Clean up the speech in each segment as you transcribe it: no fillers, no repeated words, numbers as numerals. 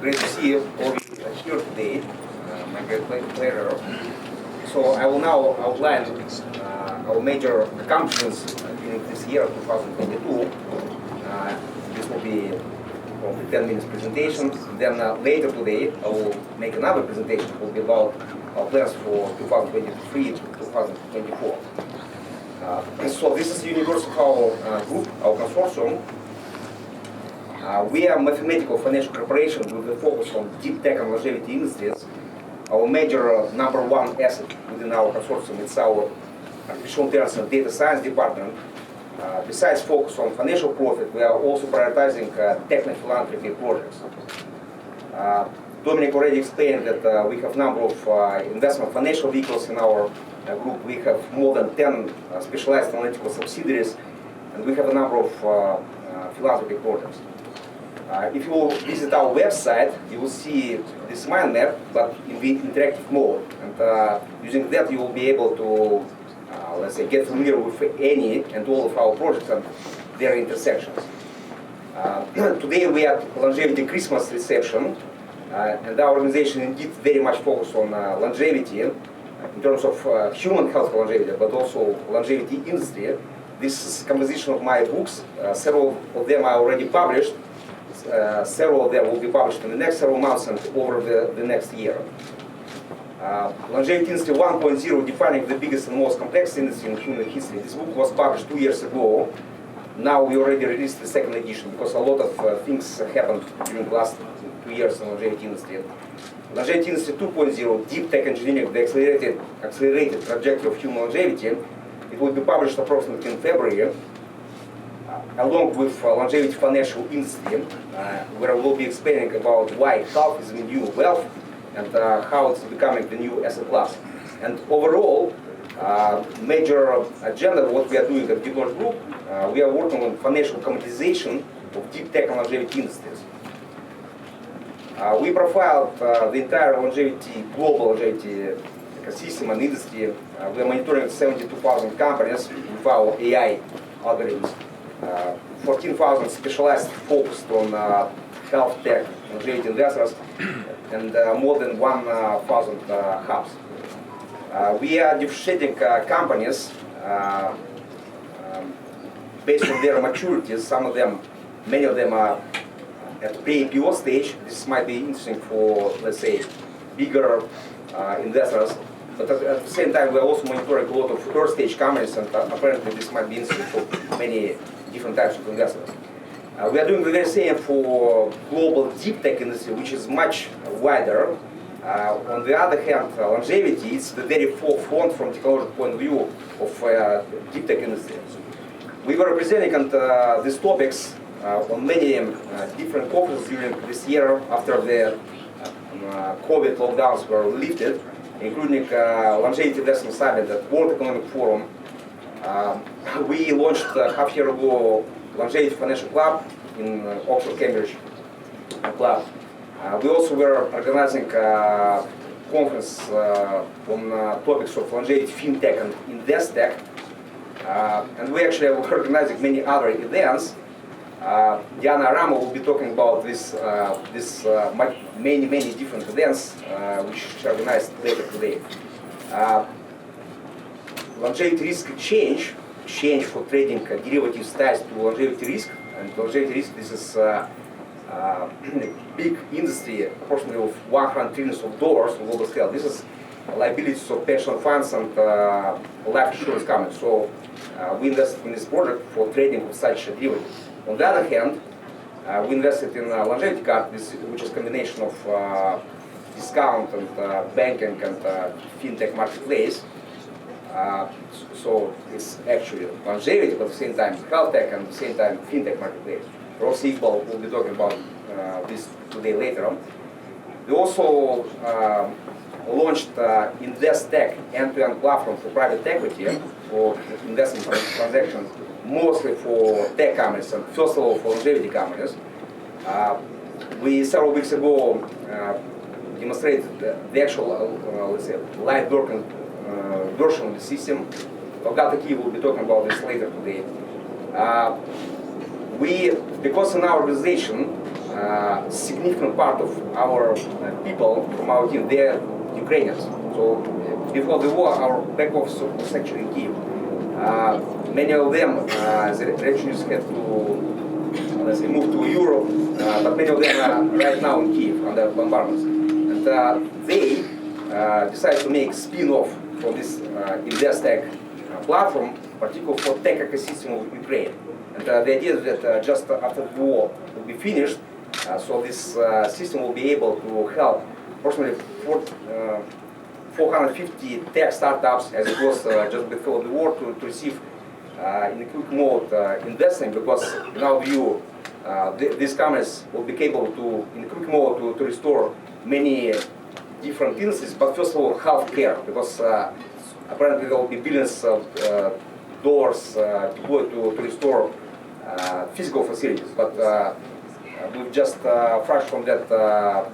Great to see you all here today. My great pleasure. So I will now outline our major accomplishments during this year, 2022. This will be probably 10 minutes presentation. Then later today, I will make another presentation. It will be about our plans for 2023 to 2024. So this is the universe of our group, our consortium. We are a mathematical financial corporation with a focus on deep tech and longevity industries. Our major number one asset within our consortium is our artificial intelligence and data science department. Besides focus on financial profit, we are also prioritizing tech and philanthropy projects. Dominic already explained that we have a number of investment financial vehicles in our group. We have more than 10 specialized analytical subsidiaries, and we have a number of philanthropy projects. If you visit our website, you will see this mind map, but in the interactive mode. And using that, you will be able to, let's say, get familiar with any and all of our projects and their intersections. Today we are at Longevity Christmas reception, and our organization indeed very much focused on longevity in terms of human health longevity, but also longevity industry. This is a composition of my books. Several of them are already published. Several of them will be published in the next several months and over the next year. Longevity Industry 1.0, defining the biggest and most complex industry in human history. This book was published 2 years ago. Now we already released the second edition because a lot of things happened during the last 2 years in longevity industry. Longevity Industry 2.0, Deep Tech Engineering, the accelerated trajectory of human longevity. It will be published approximately in February. Along with longevity financial industry, where we'll be explaining about why health is the new wealth and how it's becoming the new asset class. And overall, major agenda of what we are doing at DeepTech Group, we are working on financial commoditization of deep tech and longevity industries. We profiled the entire longevity, global longevity ecosystem and industry. We are monitoring 72,000 companies with our AI algorithms. 14,000 specialized focused on health tech, longevity investors, and more than 1,000 hubs. We are differentiating companies based on their maturities. Some of them, many of them are at pre-IPO stage. This might be interesting for, let's say, bigger investors. But at the same time, we are also monitoring a lot of early-stage companies, and apparently this might be interesting for many different types of investors. We are doing the very same for global deep tech industry, which is much wider. On the other hand, longevity is the very forefront from technological point of view of deep tech industry. We were presenting on these topics on many different conferences during this year after the COVID lockdowns were lifted, including Longevity Investment Summit at World Economic Forum. We launched half year ago Longevity Financial Club in Oxford, Cambridge Club. We also were organizing a conference on topics of longevity, fintech, and InvestTech. And we actually are organizing many other events. Diana Rama will be talking about many different events which she organized later today. Longevity risk change for trading derivatives ties to longevity risk. And longevity risk, this is a big industry, approximately of $100 trillion on global scale. This is liabilities of pension funds and life insurance companies. So we invested in this project for trading of such derivatives. On the other hand, we invested in longevity card, which is a combination of discount and banking and fintech marketplace. So it's actually longevity, but at the same time health tech and at the same time fintech marketplace. Ross Iqbal will be talking about this today later on. We also launched InvestTech end-to-end platform for private equity for investment transactions, mostly for tech companies and first of all for longevity companies. We several weeks ago demonstrated the actual, let's say, live version of the system. Bogdan Key will be talking about this later today. Because in our organization significant part of our people from our team, they're Ukrainians. So before the war, our back office was actually in Kyiv. Many of them, the refugees had to, let's say, move to Europe, but many of them are right now in Kyiv under bombardments. And they decided to make spin-off for this InvestTech platform, particularly for tech ecosystem of Ukraine. And the idea is that just after the war will be finished, so this system will be able to help approximately 450 tech startups, as it was just before the war, to receive in a quick mode investment, because in our view, these companies will be capable to, in a quick mode, to restore many different industries, but first of all, healthcare, because apparently there will be billions of dollars deployed to restore physical facilities, but we've just fraction from that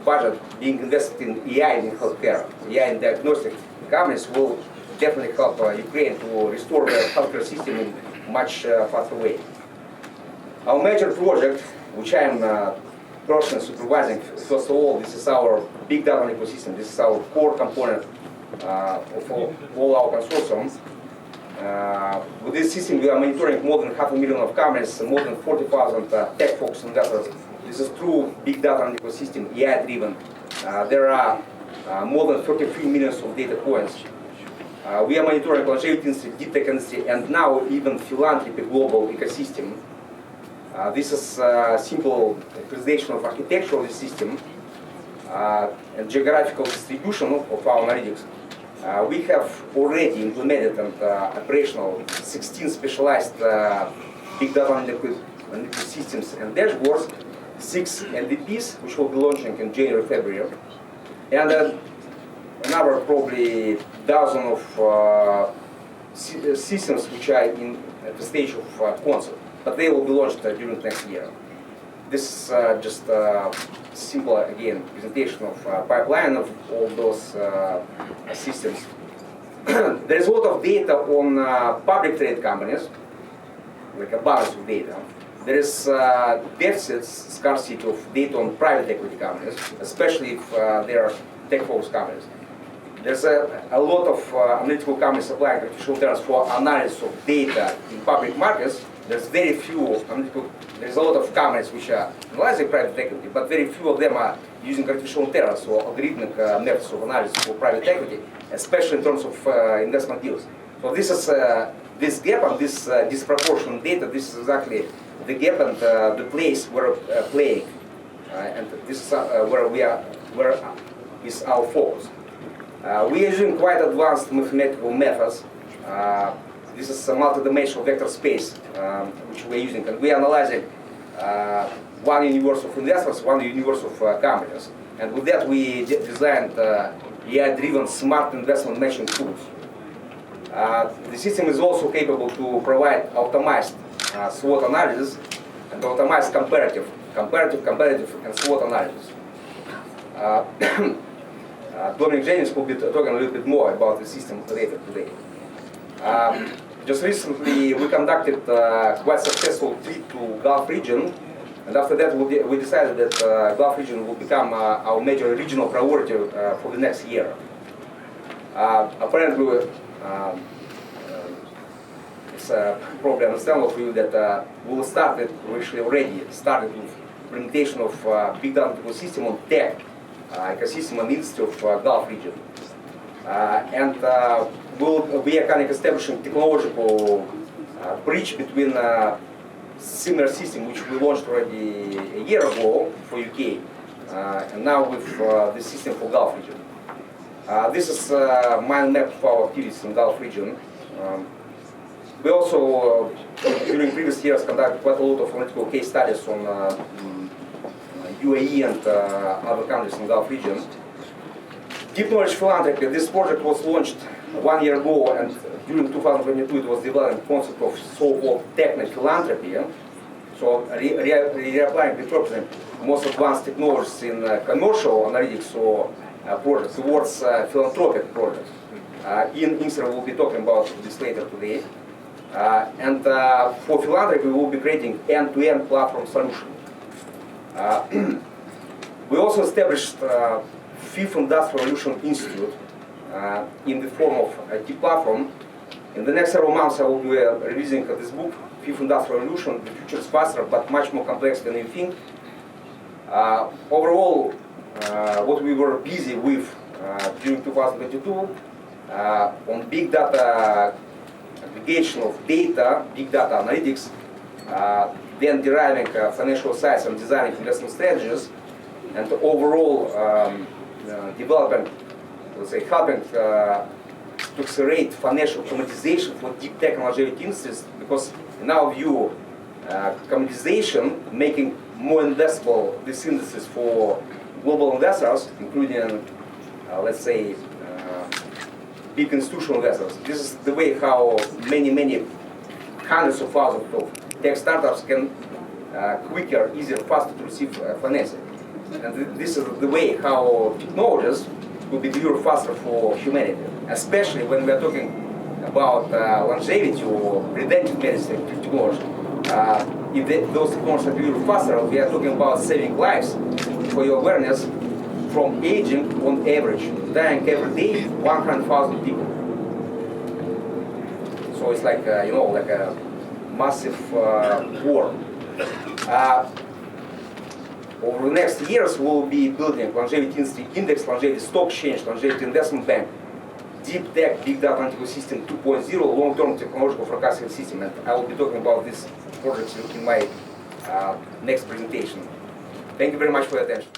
budget being invested in AI in healthcare. AI in diagnostic companies will definitely help Ukraine to restore the healthcare system in much faster way. Our major project, which I am personally supervising, first of all, this is our big data ecosystem. This is our core component of all our consortiums. With this system, we are monitoring more than 500,000 of companies, more than 40,000 tech-focused investors. This is true big data ecosystem, AI-driven. There are more than 33 million of data points. We are monitoring longevity industry, DeepTech industry, and now even philanthropy global ecosystem. This is a simple presentation of architecture of the system and geographical distribution of our analytics. We have already implemented and operational 16 specialized big data analytics systems and dashboards, 6 MVPs, which will be launching in January, February, and another probably dozen of systems which are in at the stage of concept, but they will be launched during next year. This is just a simple, again, presentation of pipeline of all those systems. There is a lot of data on public trade companies, like a balance of data. There is deficits, scarcity of data on private equity companies, especially if they are tech-focused companies. There's a lot of analytical companies applying artificial intelligence for analysis of data in public markets. There's very few analytical, there's a lot of companies which are analyzing private equity, but very few of them are using artificial intelligence or algorithmic methods of analysis for private equity, especially in terms of investment deals. So this is this gap and this disproportionate data. This is exactly the gap and the place we're playing, and this is where we are, where is our focus. We are using quite advanced mathematical methods. This is a multidimensional vector space which we are using, and we are analyzing one universe of investors, one universe of companies, and with that we designed AI-driven smart investment matching tools. The system is also capable to provide optimized SWOT analysis and optimized comparative, and SWOT analysis. Dominic Jennings will be talking a little bit more about the system later today. Just recently, we conducted quite successful trip to Gulf region, and after that, we decided that Gulf region will become our major regional priority for the next year. Apparently, it's probably understandable for you that we actually already started with implementation of big data ecosystem on tech ecosystem and industry of Gulf region. And we are kind of establishing technological bridge between similar system which we launched already a year ago for UK, and now with the system for Gulf region. This is a mind map of our activities in Gulf region. We also, during previous years, conducted quite a lot of analytical case studies on UAE and other countries in Gulf region. Deep knowledge philanthropy. This project was launched 1 year ago, and during 2022 it was developing the concept of so-called techno philanthropy. So reapplying, repurposing most advanced technologies in commercial analytics or projects towards philanthropic projects. Ian Inser will be talking about this later today. And for philanthropy, we will be creating end-to-end platform solution. We also established Fifth Industrial Revolution Institute in the form of a key platform. In the next several months, I will be releasing this book, Fifth Industrial Revolution. The future is faster, but much more complex than you think. Overall, what we were busy with during 2022 on big data aggregation of data, big data analytics, then deriving financial insights and designing investment strategies, and overall developing, let's say, helping to accelerate financial commoditization for deep tech and longevity industries, because in our view, commoditization, making more investable these industries for global investors, including, let's say, big institutional investors. This is the way how many hundreds of thousands of tech startups can quicker, easier, faster to receive financing. And this is the way how technologies will be delivered faster for humanity, especially when we are talking about longevity or preventive medicine technology. If those technologies are delivered faster, we are talking about saving lives. For your awareness, from aging, on average, dying every day, 100,000 people. So it's like, like a massive war. Over the next years, we'll be building longevity industry index, longevity stock exchange, longevity investment bank, deep tech, big data analytical system 2.0, long-term technological forecasting system. And I will be talking about these projects in my next presentation. Thank you very much for your attention.